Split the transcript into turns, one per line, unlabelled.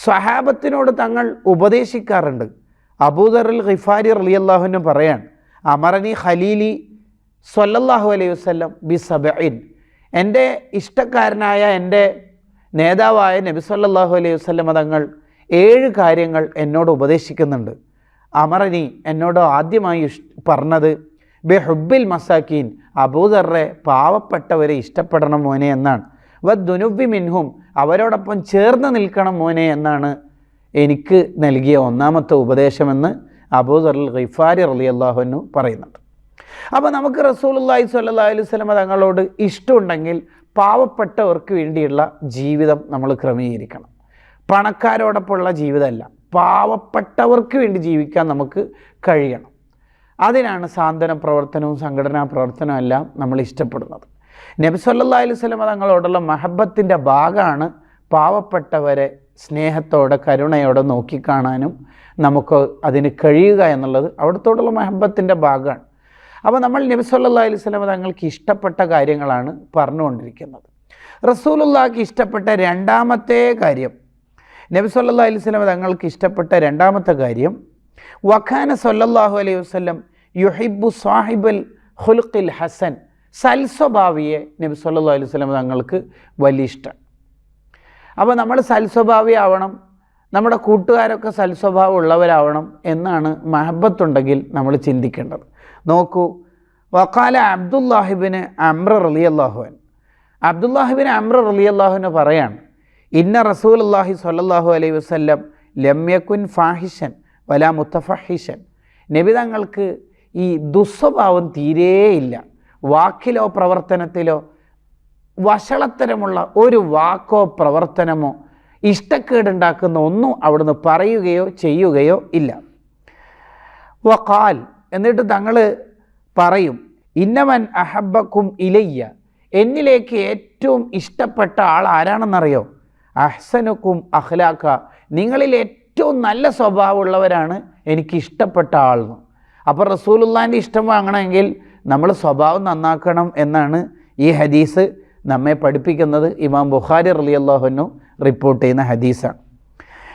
സ്വഹാബത്തിനോട് തങ്ങൾ ഉപദേശിക്കാറുണ്ട്. അബൂദറുൽ ഗിഫാരി റളിയല്ലാഹു അൻഹു പറയാൻ, അമറനി ഖലീലി സ്വല്ലല്ലാഹു അലൈഹി വസല്ലം ബി സബഇൻ, എൻ്റെ ഇഷ്ടക്കാരനായ എൻ്റെ നേതാവായ നബി സല്ലല്ലാഹു അലൈഹി വസല്ലം തങ്ങൾ 7 കാര്യങ്ങൾ എന്നോട് ഉപദേശിക്കുന്നുണ്ട്. അമറനി, എന്നോട് ആദ്യമായി പറഞ്ഞത് ബി ഹുബ്ബിൽ മസാക്കീൻ, അബൂദർറെ പാവപ്പെട്ടവരെ ഇഷ്ടപ്പെടണം മോനെ എന്നാണ്. വദ്ദുനുബി മിൻഹും, അവരോടൊപ്പം ചേർന്ന് നിൽക്കണം മോനെ എന്നാണ് എനിക്ക് നൽകിയ ഒന്നാമത്തെ ഉപദേശമെന്ന് അബൂദറുൽ ഗിഫാരി റളിയല്ലാഹു അൻഹു പറയുന്നുണ്ട്. അപ്പോൾ നമുക്ക് റസൂലുള്ളാഹി സ്വല്ലല്ലാഹു അലൈഹി വസല്ലം തങ്ങളോട് ഇഷ്ടമുണ്ടെങ്കിൽ പാവപ്പെട്ടവർക്ക് വേണ്ടിയുള്ള ജീവിതം നമ്മൾ ക്രമീകരിക്കണം. പണക്കാരോടൊപ്പമുള്ള ജീവിതമല്ല, പാവപ്പെട്ടവർക്ക് വേണ്ടി ജീവിക്കാൻ നമുക്ക് കഴിയണം. അതിനാണ് സാന്ത്വന പ്രവർത്തനവും സംഘടനാ പ്രവർത്തനവും എല്ലാം നമ്മൾ ഇഷ്ടപ്പെടുന്നത്. നബി സല്ലല്ലാഹു അലൈഹി വസല്ലം തങ്ങളോടുള്ള മഹബത്തിൻ്റെ ഭാഗമാണ് പാവപ്പെട്ടവരെ സ്നേഹത്തോടെ കരുണയോടെ നോക്കിക്കാണാനും നമുക്ക് അതിന് കഴിയുക എന്നുള്ളത് അവിടത്തോടുള്ള മഹബത്തിൻ്റെ ഭാഗമാണ്. അപ്പോൾ നമ്മൾ നബി സല്ലല്ലാഹു അലൈഹി വസല്ലം തങ്ങൾക്ക് ഇഷ്ടപ്പെട്ട കാര്യങ്ങളാണ് പറഞ്ഞുകൊണ്ടിരിക്കുന്നത്. റസൂലുള്ളാഹിക്ക് ഇഷ്ടപ്പെട്ട രണ്ടാമത്തെ കാര്യം, നബി സല്ലല്ലാഹു അലൈഹി വസല്ലം തങ്ങൾക്ക് ഇഷ്ടപ്പെട്ട രണ്ടാമത്തെ കാര്യം, വഖാന സല്ലല്ലാഹു അലൈഹി വസല്ലം യുഹിബ്ബു സാഹിബൽ ഖുൽഖിൽ ഹസൻ, സൽസ്വഭാവിയെ നബി സല്ലല്ലാഹു അലൈഹി വസല്ലം തങ്ങൾക്ക് വലിയ ഇഷ്ടം. അപ്പോൾ നമ്മൾ സൽസ്വഭാവിയാവണം, നമ്മുടെ കൂട്ടുകാരൊക്കെ സൽസ്വഭാവം ഉള്ളവരാവണം എന്നാണ് മഹബത്തുണ്ടെങ്കിൽ നമ്മൾ ചിന്തിക്കേണ്ടത്. നോക്കൂ, വഖാല അബ്ദുല്ലാഹിബ്നു അംർ റളിയല്ലാഹു അൻഹു, അബ്ദുല്ലാഹിബ്നു അംർ റളിയല്ലാഹു അൻഹു പറയാണ്, ഇന്ന റസൂലുള്ളാഹി സ്വല്ലല്ലാഹു അലൈഹി വസല്ലം ലം യകുൻ ഫാഹിഷൻ വലാ മുത്തഫഹിഷൻ, നബി തങ്ങൾക്ക് ഈ ദുസ്വഭാവം തീരെയില്ല. വാക്കിലോ പ്രവർത്തനത്തിലോ വഷളത്തരമുള്ള ഒരു വാക്കോ പ്രവർത്തനമോ ഇഷ്ടക്കേടുണ്ടാക്കുന്ന ഒന്നും അവിടുന്ന് പറയുകയോ ചെയ്യുകയോ ഇല്ല. വഖാൽ, എന്നിട്ട് തങ്ങൾ പറയും, ഇന്നമൻ അഹബ്ബക്കും ഇലയ്യ, എന്നിലേക്ക് ഏറ്റവും ഇഷ്ടപ്പെട്ട ആൾ ആരാണെന്നറിയോ? അഹ്സനുക്കും അഖ്ലാഖ, നിങ്ങളിൽ ഏറ്റവും നല്ല സ്വഭാവമുള്ളവരാണ് എനിക്ക് ഇഷ്ടപ്പെട്ട ആളെന്ന്. അപ്പോൾ റസൂലുള്ളാഹിൻ്റെ ഇഷ്ടം വാങ്ങണമെങ്കിൽ നമ്മൾ സ്വഭാവം നന്നാക്കണം എന്നാണ് ഈ ഹദീസ് നമ്മെ പഠിപ്പിക്കുന്നത്. ഇമാം ബുഖാരി റളിയല്ലാഹു അൻഹു റിപ്പോർട്ട് ചെയ്യുന്ന ഹദീസാണ്.